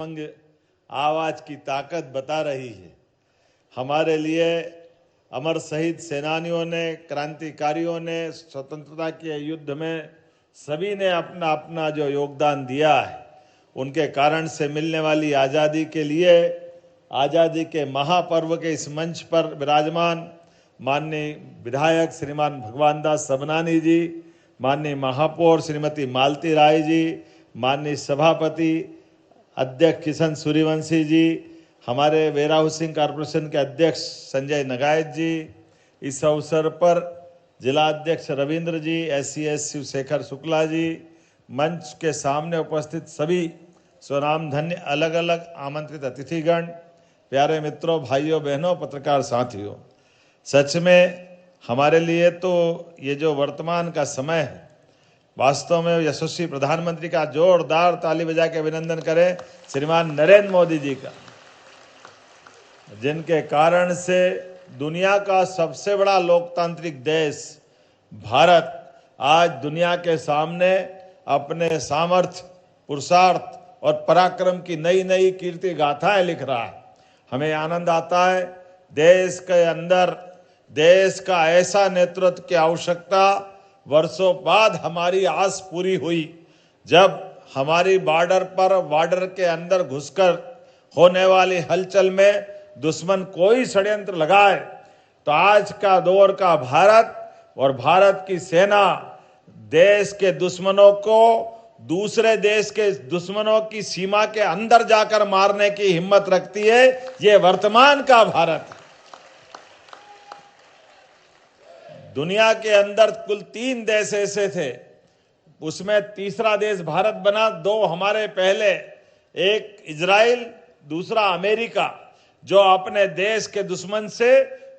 उमंग आवाज की ताकत बता रही है। हमारे लिए अमर शहीद सेनानियों ने, क्रांतिकारियों ने, स्वतंत्रता के युद्ध में सभी ने अपना अपना जो योगदान दिया है, उनके कारण से मिलने वाली आज़ादी के लिए आज़ादी के महापर्व के इस मंच पर विराजमान माननीय विधायक श्रीमान भगवान दास सबनानी जी, माननीय महापौर श्रीमती मालती राय जी, माननीय सभापति अध्यक्ष किशन सूर्यवंशी जी, हमारे वेयर हाउसिंग कॉरपोरेशन के अध्यक्ष संजय नगायत जी, इस अवसर पर जिला अध्यक्ष रविंद्र जी, SC/S शिवशेखर शुक्ला जी, मंच के सामने उपस्थित सभी स्वनामधन्य अलग अलग आमंत्रित अतिथिगण, प्यारे मित्रों, भाइयों बहनों, पत्रकार साथियों, सच में हमारे लिए तो ये जो वर्तमान का समय है, वास्तव में यशस्वी प्रधानमंत्री का जोरदार ताली बजा के अभिनंदन करें श्रीमान नरेंद्र मोदी जी का, जिनके कारण से दुनिया का सबसे बड़ा लोकतांत्रिक देश भारत आज दुनिया के सामने अपने सामर्थ्य, पुरुषार्थ और पराक्रम की नई नई कीर्ति गाथाएं लिख रहा है। हमें आनंद आता है, देश के अंदर देश का ऐसा नेतृत्व की आवश्यकता वर्षों बाद हमारी आस पूरी हुई, जब हमारी बॉर्डर के अंदर घुसकर होने वाली हलचल में दुश्मन कोई षड्यंत्र लगाए तो आज का दौर का भारत और भारत की सेना देश के दुश्मनों को दूसरे देश के दुश्मनों की सीमा के अंदर जाकर मारने की हिम्मत रखती है। ये वर्तमान का भारत है। दुनिया के अंदर कुल 3 देश ऐसे थे, उसमें तीसरा देश भारत बना। 2 हमारे पहले, एक इजराइल, दूसरा अमेरिका, जो अपने देश के दुश्मन से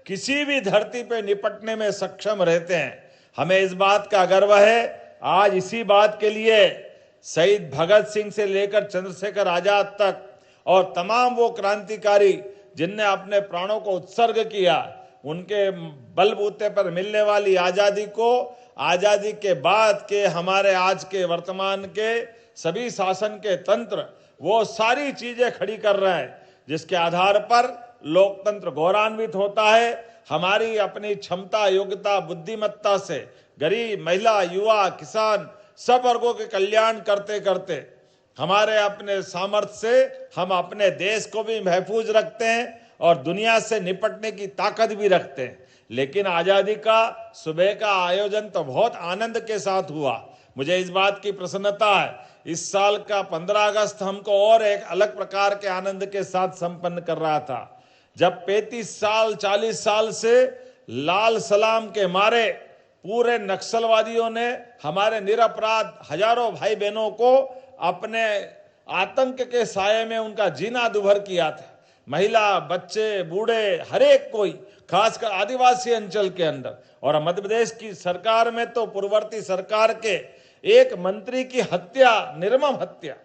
किसी भी धरती पे निपटने में सक्षम रहते हैं। हमें इस बात का गर्व है। आज इसी बात के लिए शहीद भगत सिंह से लेकर चंद्रशेखर आजाद तक और तमाम वो क्रांतिकारी जिनने अपने प्राणों को उत्सर्ग किया, उनके बलबूते पर मिलने वाली आजादी को, आजादी के बाद के हमारे आज के वर्तमान के सभी शासन के तंत्र वो सारी चीजें खड़ी कर रहे हैं, जिसके आधार पर लोकतंत्र गौरवान्वित होता है। हमारी अपनी क्षमता, योग्यता, बुद्धिमत्ता से गरीब, महिला, युवा, किसान सब वर्गों के कल्याण करते करते हमारे अपने सामर्थ्य से हम अपने देश को भी महफूज रखते हैं और दुनिया से निपटने की ताकत भी रखते हैं। लेकिन आजादी का सुबह का आयोजन तो बहुत आनंद के साथ हुआ। मुझे इस बात की प्रसन्नता है, इस साल का 15 अगस्त हमको और एक अलग प्रकार के आनंद के साथ संपन्न कर रहा था, जब 35 साल 40 साल से लाल सलाम के मारे पूरे नक्सलवादियों ने हमारे निरपराध हजारों भाई बहनों को अपने आतंक के साये में उनका जीना दुभर किया था। महिला, बच्चे, बूढ़े, हर एक कोई, खासकर आदिवासी अंचल के अंदर। और मध्य प्रदेश की सरकार में तो पूर्ववर्ती सरकार के एक मंत्री की हत्या, निर्मम हत्या,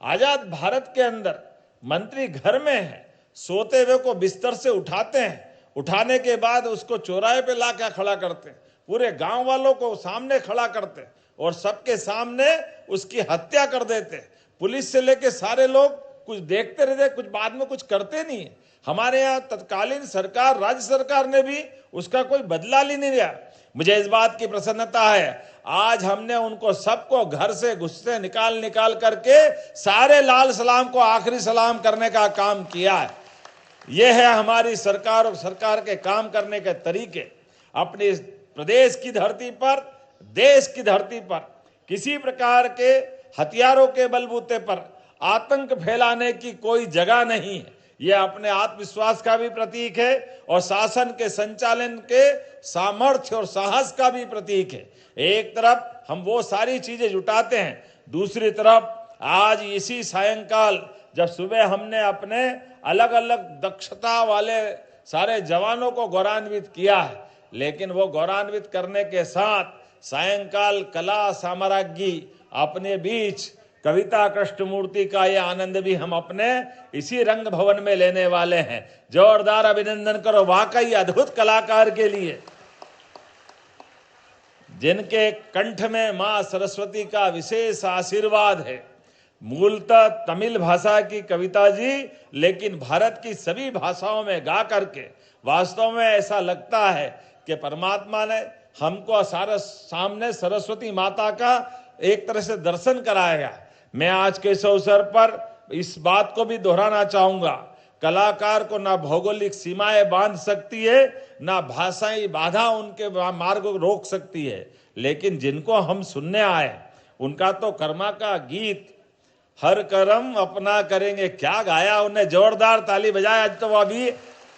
आजाद भारत के अंदर मंत्री घर में है, सोते हुए को बिस्तर से उठाते हैं, उठाने के बाद उसको चौराहे पे लाकर खड़ा करते हैं, पूरे गांव वालों को सामने खड़ा करते हैं और सबके सामने उसकी हत्या कर देते हैं। पुलिस से लेके सारे लोग कुछ देखते रहते, कुछ बाद में कुछ करते नहीं है। हमारे यहाँ तत्कालीन सरकार, राज्य सरकार ने भी उसका कोई बदला ले नहीं लिया। मुझे इस बात की प्रसन्नता है, आज हमने उनको सबको घर से गुस्से निकाल करके सारे लाल सलाम को आखिरी सलाम करने का काम किया है। यह है हमारी सरकार और सरकार के काम करने के तरीके। अपने प्रदेश की धरती पर, देश की धरती पर किसी प्रकार के हथियारों के बलबूते पर आतंक फैलाने की कोई जगह नहीं है। यह अपने आत्मविश्वास का भी प्रतीक है और शासन के संचालन के सामर्थ्य और साहस का भी प्रतीक है। एक तरफ हम वो सारी चीजें जुटाते हैं, दूसरी तरफ आज इसी सायंकाल जब सुबह हमने अपने अलग अलग दक्षता वाले सारे जवानों को गौरवान्वित किया है, लेकिन वो गौरवान्वित करने के साथ सायंकाल कला साम्राज्ञी अपने बीच कविता कृष्णमूर्ति का ये आनंद भी हम अपने इसी रंग भवन में लेने वाले हैं। जोरदार अभिनंदन करो वाकई अद्भुत कलाकार के लिए, जिनके कंठ में मां सरस्वती का विशेष आशीर्वाद है। मूलतः तमिल भाषा की कविता जी, लेकिन भारत की सभी भाषाओं में गा करके वास्तव में ऐसा लगता है कि परमात्मा ने हमको सामने सरस्वती माता का एक तरह से दर्शन कराया। मैं आज के इस अवसर पर इस बात को भी दोहराना चाहूंगा, कलाकार को ना भौगोलिक सीमाएं बांध सकती है, ना भाषाई बाधा उनके मार्ग को रोक सकती है, लेकिन जिनको हम सुनने आए उनका तो कर्मा का गीत हर कर्म अपना करेंगे, क्या गाया उन्हें, जोरदार ताली बजाए। आज तो वो अभी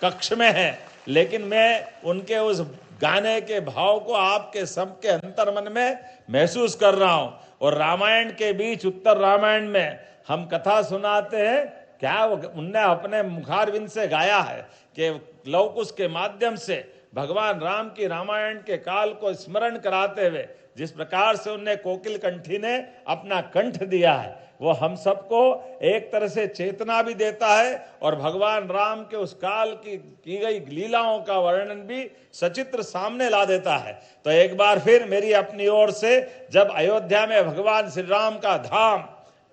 कक्ष में है, लेकिन मैं उनके उस गाने के भाव को आपके सबके अंतर्मन में महसूस कर रहा हूं। और रामायण के बीच उत्तर रामायण में हम कथा सुनाते हैं, क्या उनने अपने मुखारविंद से गाया है कि लवकुश के माध्यम से भगवान राम की रामायण के काल को स्मरण कराते हुए जिस प्रकार से उनने कोकिल कंठी ने अपना कंठ दिया है, वो हम सबको एक तरह से चेतना भी देता है और भगवान राम के उस काल की गई लीलाओं का वर्णन भी सचित्र सामने ला देता है। तो एक बार फिर मेरी अपनी ओर से, जब अयोध्या में भगवान श्री राम का धाम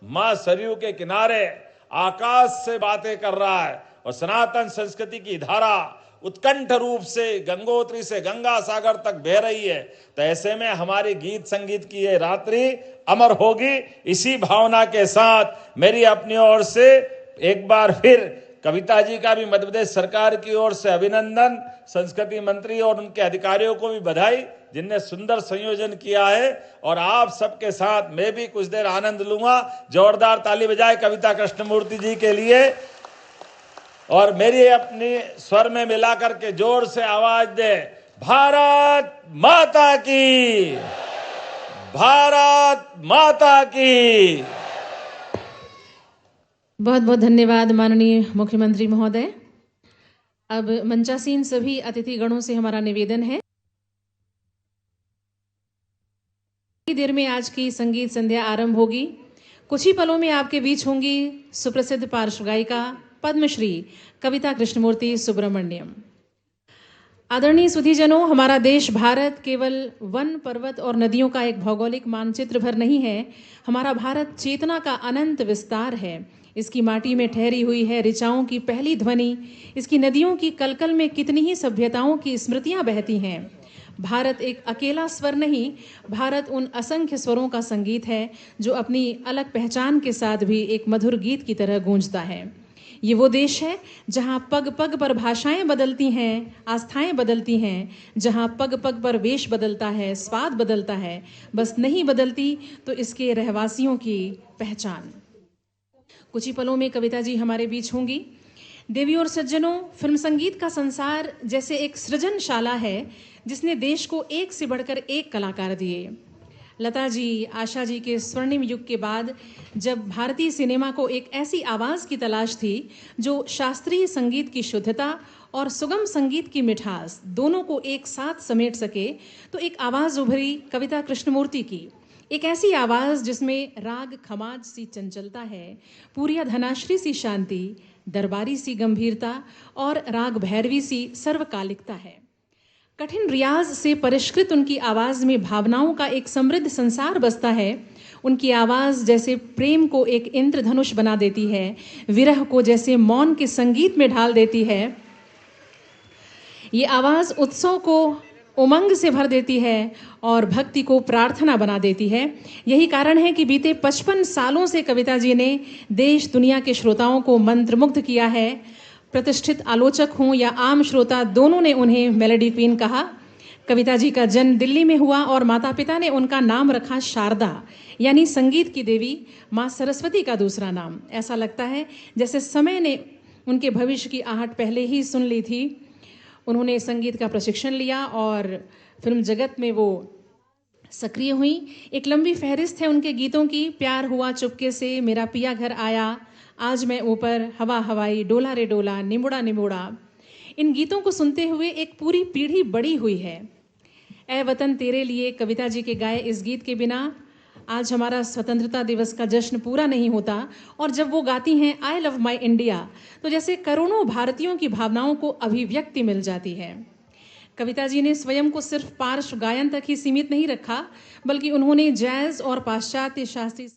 मां सरयू के किनारे आकाश से बातें कर रहा है और सनातन संस्कृति की धारा उत्कंठ रूप से गंगोत्री से गंगा सागर तक बह रही है, तो ऐसे में हमारी गीत संगीत की ये रात्रि अमर होगी। इसी भावना के साथ मेरी अपनी ओर से एक बार फिर कविता जी का भी मध्य प्रदेश सरकार की ओर से अभिनंदन, संस्कृति मंत्री और उनके अधिकारियों को भी बधाई जिनने सुंदर संयोजन किया है। और आप सबके साथ मैं भी कुछ देर आनंद लूंगा। जोरदार ताली बजाए कविता कृष्णमूर्ति जी के लिए। और मेरी अपनी स्वर में मिलाकर के जोर से आवाज दे, भारत माता की, भारत माता की। बहुत बहुत धन्यवाद माननीय मुख्यमंत्री महोदय। अब मंचासीन सभी अतिथिगणों से हमारा निवेदन है, देर में आज की संगीत संध्या आरंभ होगी। कुछ ही पलों में आपके बीच होंगी सुप्रसिद्ध पार्श्व गायिका पद्मश्री कविता कृष्णमूर्ति सुब्रमण्यम। आदरणीय सुधीजनों, हमारा देश भारत केवल वन, पर्वत और नदियों का एक भौगोलिक मानचित्र भर नहीं है। हमारा भारत चेतना का अनंत विस्तार है। इसकी माटी में ठहरी हुई है ऋचाओं की पहली ध्वनि। इसकी नदियों की कलकल में कितनी ही सभ्यताओं की स्मृतियां बहती हैं। भारत एक अकेला स्वर नहीं, भारत उन असंख्य स्वरों का संगीत है जो अपनी अलग पहचान के साथ भी एक मधुर गीत की तरह गूंजता है। ये वो देश है जहाँ पग पग पर भाषाएं बदलती हैं, आस्थाएं बदलती हैं, जहाँ पग पग पर वेश बदलता है, स्वाद बदलता है, बस नहीं बदलती तो इसके रहवासियों की पहचान। कुछ ही पलों में कविता जी हमारे बीच होंगी। देवी और सज्जनों, फिल्म संगीत का संसार जैसे एक सृजनशाला है जिसने देश को एक से बढ़कर एक कलाकार दिए। लता जी, आशा जी के स्वर्णिम युग के बाद जब भारतीय सिनेमा को एक ऐसी आवाज़ की तलाश थी जो शास्त्रीय संगीत की शुद्धता और सुगम संगीत की मिठास दोनों को एक साथ समेट सके, तो एक आवाज़ उभरी कविता कृष्णमूर्ति की। एक ऐसी आवाज़ जिसमें राग खमाज सी चंचलता है, पूरिया धनाश्री सी शांति, दरबारी सी गंभीरता और राग भैरवी सी सर्वकालिकता है। कठिन रियाज से परिष्कृत उनकी आवाज़ में भावनाओं का एक समृद्ध संसार बसता है। उनकी आवाज़ जैसे प्रेम को एक इंद्रधनुष बना देती है, विरह को जैसे मौन के संगीत में ढाल देती है। ये आवाज़ उत्सव को उमंग से भर देती है और भक्ति को प्रार्थना बना देती है। यही कारण है कि बीते 55 सालों से कविता जी ने देश दुनिया के श्रोताओं को मंत्रमुग्ध किया है। प्रतिष्ठित आलोचक हों या आम श्रोता, दोनों ने उन्हें मेलोडी क्वीन कहा। कविता जी का जन्म दिल्ली में हुआ और माता पिता ने उनका नाम रखा शारदा, यानी संगीत की देवी, माँ सरस्वती का दूसरा नाम। ऐसा लगता है जैसे समय ने उनके भविष्य की आहट पहले ही सुन ली थी। उन्होंने संगीत का प्रशिक्षण लिया और फिल्म जगत में वो सक्रिय हुई। एक लंबी फहरिस्त है उनके गीतों की। प्यार हुआ चुपके से, मेरा पिया घर आया, आज मैं ऊपर, हवा हवाई, डोला रे डोला, निमुड़ा निमुड़ा। इन गीतों को सुनते हुए एक पूरी पीढ़ी बड़ी हुई है। ए वतन तेरे लिए कविता जी के गाए इस गीत के बिना आज हमारा स्वतंत्रता दिवस का जश्न पूरा नहीं होता। और जब वो गाती हैं आई लव माई इंडिया, तो जैसे करोड़ों भारतीयों की भावनाओं को अभिव्यक्ति मिल जाती है। कविता जी ने स्वयं को सिर्फ पार्श्व गायन तक ही सीमित नहीं रखा, बल्कि उन्होंने जैज और पाश्चात्य शास्त्रीय